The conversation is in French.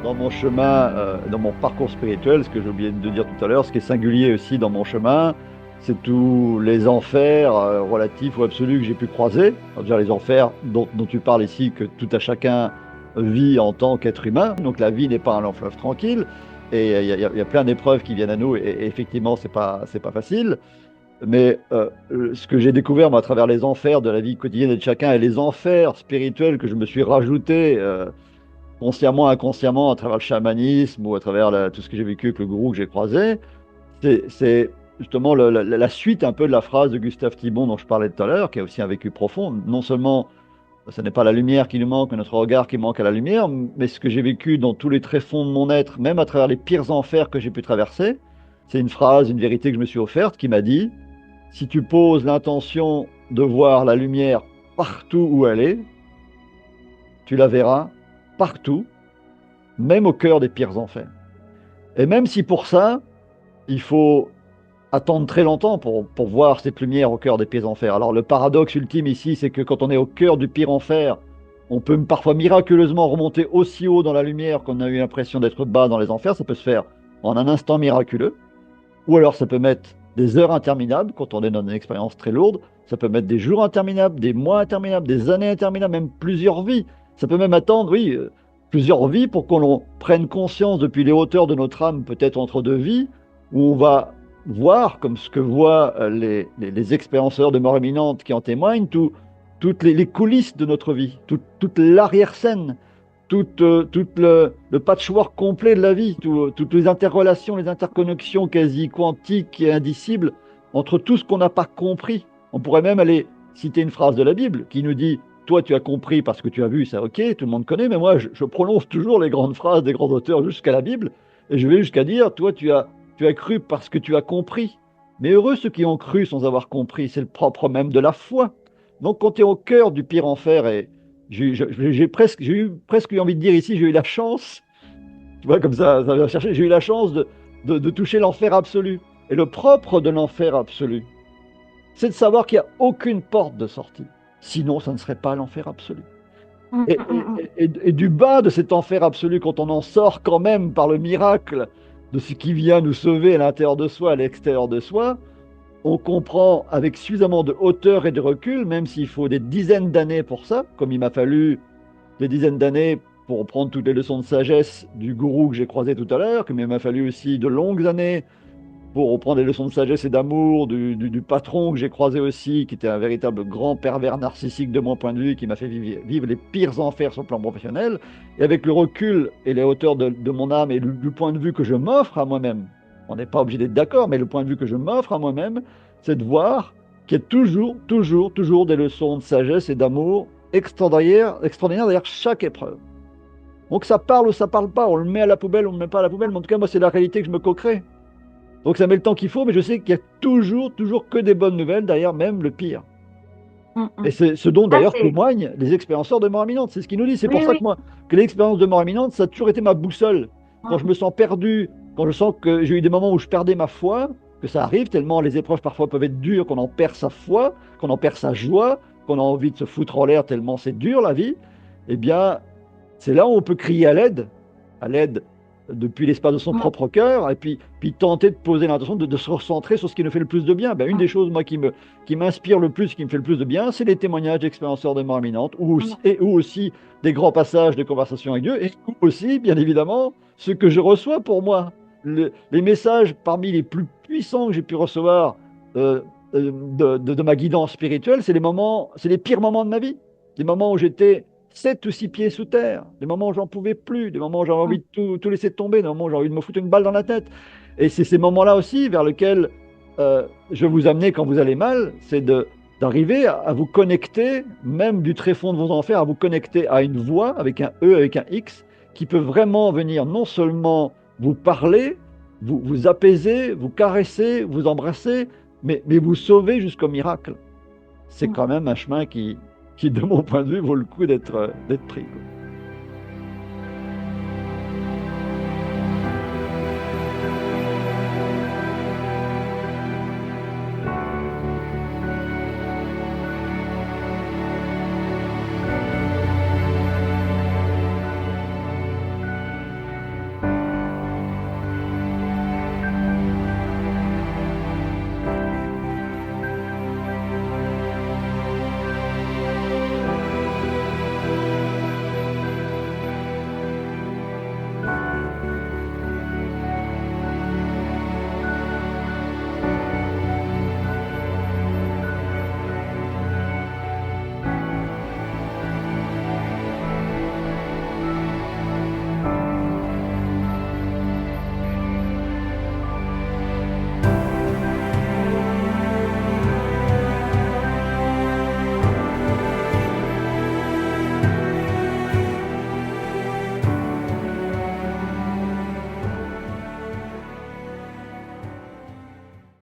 dans mon chemin, dans mon parcours spirituel, ce que j'ai oublié de dire tout à l'heure, ce qui est singulier aussi dans mon chemin, c'est tous les enfers relatifs ou absolus que j'ai pu croiser. Alors déjà les enfers dont tu parles ici, que tout à chacun vit en tant qu'être humain. Donc la vie n'est pas un long fleuve tranquille. Et il y a plein d'épreuves qui viennent à nous. Et effectivement, c'est pas facile. Mais ce que j'ai découvert moi, à travers les enfers de la vie quotidienne de chacun et les enfers spirituels que je me suis rajouté consciemment, inconsciemment, à travers le chamanisme ou à travers tout ce que j'ai vécu avec le gourou que j'ai croisé, c'est justement la suite un peu de la phrase de Gustave Thibon dont je parlais tout à l'heure, qui a aussi un vécu profond. Non seulement ce n'est pas la lumière qui nous manque, mais notre regard qui manque à la lumière, mais ce que j'ai vécu dans tous les tréfonds de mon être, même à travers les pires enfers que j'ai pu traverser, c'est une phrase, une vérité que je me suis offerte qui m'a dit, si tu poses l'intention de voir la lumière partout où elle est, tu la verras partout, même au cœur des pires enfers. Et même si pour ça, il faut attendre très longtemps pour voir cette lumière au cœur des pires enfers. Alors le paradoxe ultime ici, c'est que quand on est au cœur du pire enfer, on peut parfois miraculeusement remonter aussi haut dans la lumière qu'on a eu l'impression d'être bas dans les enfers. Ça peut se faire en un instant miraculeux. Ou alors ça peut mettre des heures interminables quand on est dans une expérience très lourde. Ça peut mettre des jours interminables, des mois interminables, des années interminables, même plusieurs vies. Ça peut même attendre, oui, plusieurs vies pour qu'on prenne conscience depuis les hauteurs de notre âme, peut-être entre deux vies, où on va voir, comme ce que voient les expérienceurs de mort imminente qui en témoignent, toutes les coulisses de notre vie, toute l'arrière-scène, tout le patchwork complet de la vie, toutes les interrelations, les interconnexions quasi quantiques et indicibles entre tout ce qu'on n'a pas compris. On pourrait même aller citer une phrase de la Bible qui nous dit, toi tu as compris parce que tu as vu, ça ok, tout le monde connaît, mais moi je prolonge toujours les grandes phrases des grands auteurs jusqu'à la Bible, et je vais jusqu'à dire, toi tu as cru parce que tu as compris. Mais heureux ceux qui ont cru sans avoir compris, c'est le propre même de la foi. Donc quand tu es au cœur du pire enfer, et j'ai eu presque eu envie de dire ici, j'ai eu la chance, tu vois, comme ça vient chercher, j'ai eu la chance de toucher l'enfer absolu. Et le propre de l'enfer absolu, c'est de savoir qu'il n'y a aucune porte de sortie. Sinon, ça ne serait pas l'enfer absolu. Mm, Et, mm, mm, et du bas de cet enfer absolu, quand on en sort quand même par le miracle de ce qui vient nous sauver à l'intérieur de soi, à l'extérieur de soi, on comprend avec suffisamment de hauteur et de recul, même s'il faut des dizaines d'années pour ça, comme il m'a fallu des dizaines d'années pour prendre toutes les leçons de sagesse du gourou que j'ai croisé tout à l'heure, comme il m'a fallu aussi de longues années pour reprendre des leçons de sagesse et d'amour du patron que j'ai croisé aussi, qui était un véritable grand pervers narcissique de mon point de vue, qui m'a fait vivre les pires enfers sur le plan professionnel. Et avec le recul et les hauteurs de mon âme et du point de vue que je m'offre à moi-même, on n'est pas obligé d'être d'accord, mais le point de vue que je m'offre à moi-même, c'est de voir qu'il y a toujours des leçons de sagesse et d'amour extraordinaires derrière chaque épreuve. Donc ça parle ou ça parle pas, on le met à la poubelle, on ne le met pas à la poubelle, mais en tout cas, moi, c'est la réalité que je me co-crée. Donc ça met le temps qu'il faut, mais je sais qu'il y a toujours que des bonnes nouvelles derrière même le pire. mm, Et mm. c'est ce dont Ça, d'ailleurs c'est... témoignent les expérienceurs de mort imminente. C'est ce qu'ils nous disent. C'est pour Oui, ça oui. que moi, que l'expérience de mort imminente, ça a toujours été ma boussole. Quand je Mm, me sens perdu, quand je sens que j'ai eu des moments où je perdais ma foi, que ça arrive tellement les épreuves parfois peuvent être dures, qu'on en perd sa foi, qu'on en perd sa joie, qu'on a envie de se foutre en l'air tellement c'est dur la vie, eh bien, c'est là où on peut crier à l'aide depuis l'espace de son mm, propre cœur, et puis tenter de poser l'intention de se recentrer sur ce qui nous fait le plus de bien. Ben, une des mm, choses, moi, qui m'inspire le plus, qui me fait le plus de bien, c'est les témoignages d'expérienceurs de mort imminente, mm. ou aussi des grands passages de conversation avec Dieu, et aussi, bien évidemment, ce que je reçois pour moi. Les messages parmi les plus puissants que j'ai pu recevoir de ma guidance spirituelle, c'est les pires moments de ma vie. Des moments où j'étais 7 ou 6 pieds sous terre, des moments où j'en pouvais plus, des moments où j'avais envie de tout laisser tomber, des moments où j'ai envie de me foutre une balle dans la tête. Et c'est ces moments-là aussi vers lesquels je vais vous amener quand vous allez mal, c'est d'arriver à vous connecter, même du tréfonds de vos enfers, à vous connecter à une voix avec un E, avec un X, qui peut vraiment venir non seulement vous parler, vous apaiser, vous caresser, vous embrasser, mais vous sauver jusqu'au miracle. C'est Mm. quand même un chemin qui, de mon point de vue, vaut le coup d'être pris, quoi.